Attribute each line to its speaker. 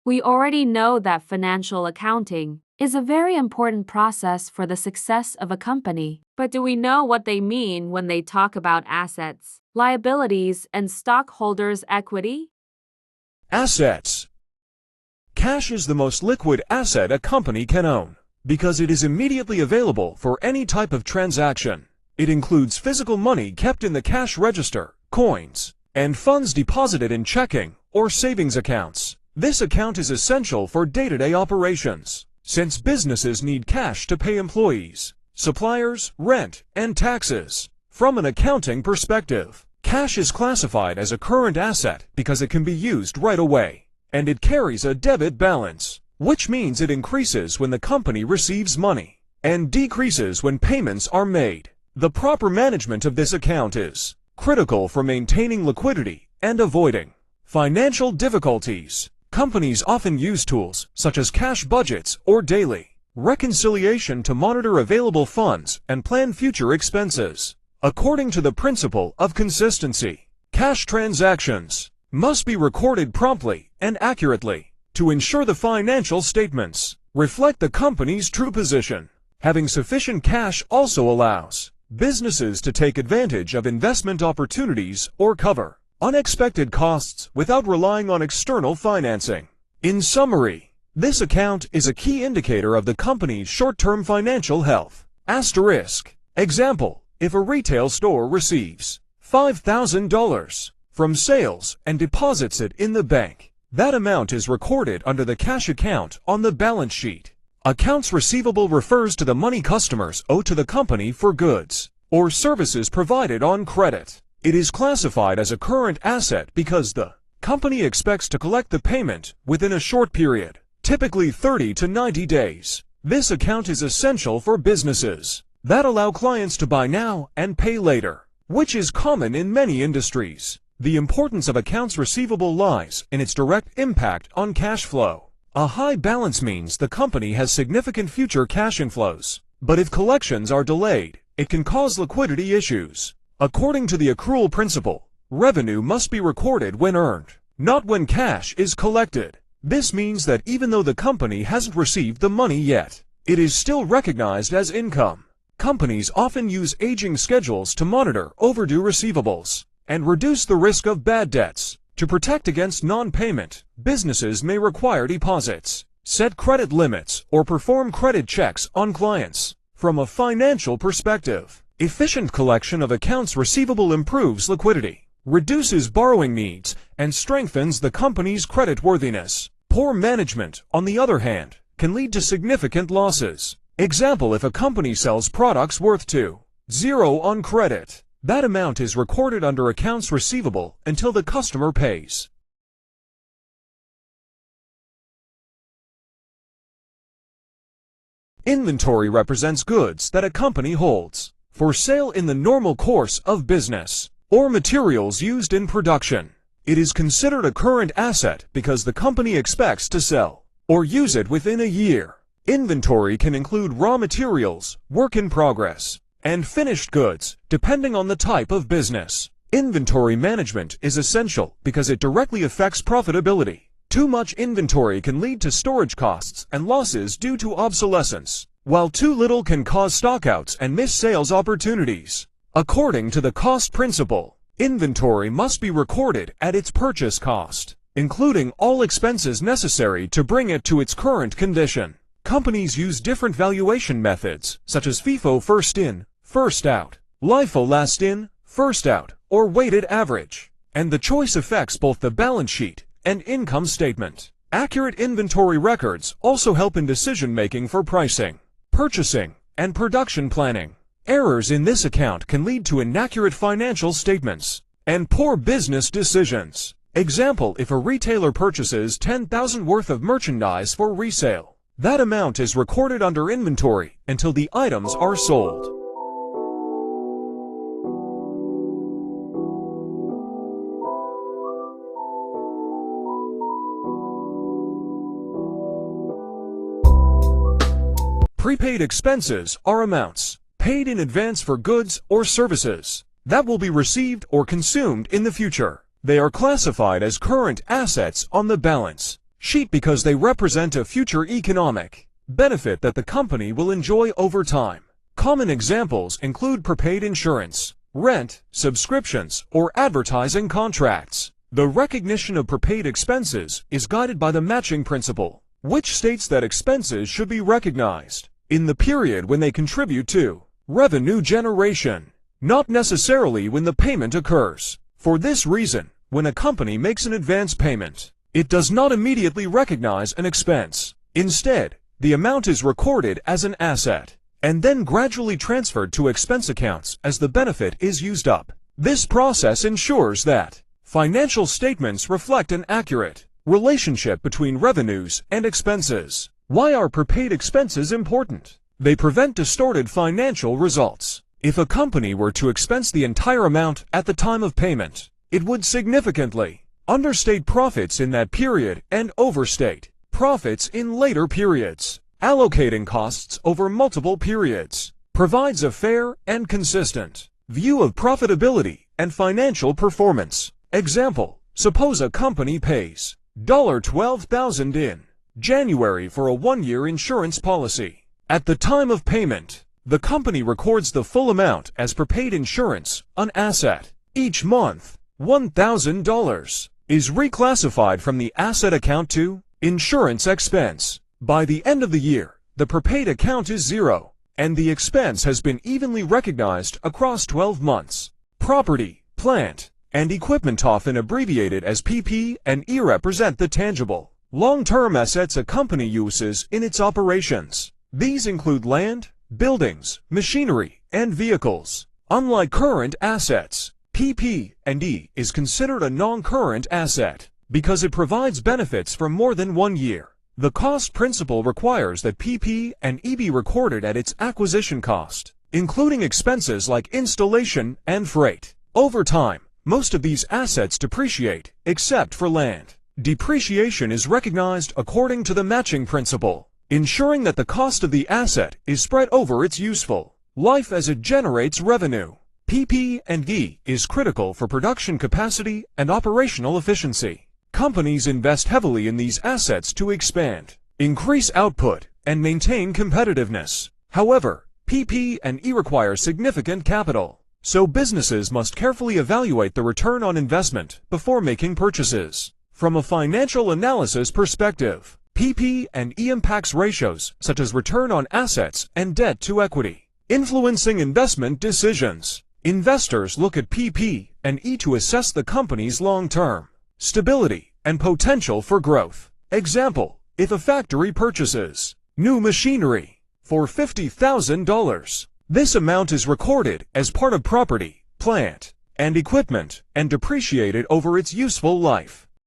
Speaker 1: We already know that financial accounting is a very important process for the success of a company. But do we know what they mean when they talk about assets, liabilities, and stockholders' equity?
Speaker 2: Assets. Cash is the most liquid asset a company can own because it is immediately available for any type of transaction. It includes physical money kept in the cash register, coins, and funds deposited in checking or savings accounts. This account is essential for day-to-day operations, since businesses need cash to pay employees, suppliers, rent, and taxes. From an accounting perspective, cash is classified as a current asset because it can be used right away, and it carries a debit balance, which means it increases when the company receives money and decreases when payments are made. The proper management of this account is critical for maintaining liquidity and avoiding financial difficulties. Companies often use tools such as cash budgets or daily reconciliation to monitor available funds and plan future expenses. According to the principle of consistency, cash transactions must be recorded promptly and accurately to ensure the financial statements reflect the company's true position. Having sufficient cash also allows businesses to take advantage of investment opportunities or cover unexpected costs without relying on external financing. In summary, this account is a key indicator of the company's short-term financial health. Asterisk. Example, if a retail store receives $5,000 from sales and deposits it in the bank, that amount is recorded under the cash account on the balance sheet. Accounts receivable refers to the money customers owe to the company for goods or services provided on credit. It is classified as a current asset because the company expects to collect the payment within a short period, typically 30 to 90 days. This account is essential for businesses that allow clients to buy now and pay later, which is common in many industries. The importance of accounts receivable lies in its direct impact on cash flow. A high balance means the company has significant future cash inflows, but if collections are delayed, it can cause liquidity issues. According to the accrual principle, revenue must be recorded when earned, not when cash is collected. This means that even though the company hasn't received the money yet, it is still recognized as income. Companies often use aging schedules to monitor overdue receivables and reduce the risk of bad debts. To protect against non-payment, businesses may require deposits, set credit limits, or perform credit checks on clients. From a financial perspective, efficient collection of accounts receivable improves liquidity, reduces borrowing needs, and strengthens the company's creditworthiness. Poor management, on the other hand, can lead to significant losses. Example, if a company sells products worth $0 on credit, that amount is recorded under accounts receivable until the customer pays. Inventory represents goods that a company holds for sale in the normal course of business, or materials used in production. It is considered a current asset because the company expects to sell or use it within a year. Inventory can include raw materials, work in progress, and finished goods, depending on the type of business. Inventory management is essential because it directly affects profitability. Too much inventory can lead to storage costs and losses due to obsolescence, while too little can cause stockouts and missed sales opportunities. According to the cost principle, inventory must be recorded at its purchase cost, including all expenses necessary to bring it to its current condition. Companies use different valuation methods, such as FIFO first in, first out, LIFO last in, first out, or weighted average, and the choice affects both the balance sheet and income statement. Accurate inventory records also help in decision-making for pricing, purchasing, and production planning. Errors in this account can lead to inaccurate financial statements and poor business decisions. Example, if a retailer purchases $10,000 worth of merchandise for resale, that amount is recorded under inventory until the items are sold. Prepaid expenses are amounts paid in advance for goods or services that will be received or consumed in the future. They are classified as current assets on the balance sheet because they represent a future economic benefit that the company will enjoy over time. Common examples include prepaid insurance, rent, subscriptions, or advertising contracts. The recognition of prepaid expenses is guided by the matching principle, which states that expenses should be recognized in the period when they contribute to revenue generation, not necessarily when the payment occurs. For this reason, when a company makes an advance payment, it does not immediately recognize an expense. Instead, the amount is recorded as an asset and then gradually transferred to expense accounts as the benefit is used up. This process ensures that financial statements reflect an accurate relationship between revenues and expenses. Why are prepaid expenses important? They prevent distorted financial results. If a company were to expense the entire amount at the time of payment, it would significantly understate profits in that period and overstate profits in later periods. Allocating costs over multiple periods provides a fair and consistent view of profitability and financial performance. Example, suppose a company pays $12,000 in January for a 1-year insurance policy. At the time of payment, the company records the full amount as prepaid insurance, an asset. Each month, $1,000 is reclassified from the asset account to insurance expense. By the end of the year, the prepaid account is zero, and the expense has been evenly recognized across 12 months. Property, plant, and equipment, often abbreviated as PP&E, represent the tangible, long-term assets a company uses in its operations. These include land, buildings, machinery, and vehicles. Unlike current assets, PP&E is considered a non-current asset because it provides benefits for more than 1 year. The cost principle requires that PP&E be recorded at its acquisition cost, including expenses like installation and freight. Over time, most of these assets depreciate, except for land. Depreciation is recognized according to the matching principle, ensuring that the cost of the asset is spread over its useful life as it generates revenue. PP&E is critical for production capacity and operational efficiency. Companies invest heavily in these assets to expand, increase output, and maintain competitiveness. However, PP&E requires significant capital, so businesses must carefully evaluate the return on investment before making purchases. From a financial analysis perspective, PP&E impacts ratios such as return on assets and debt to equity, influencing investment decisions. Investors look at PP&E to assess the company's long-term stability and potential for growth. Example, if a factory purchases new machinery for $50,000, this amount is recorded as part of property, plant, and equipment and depreciated over its useful life.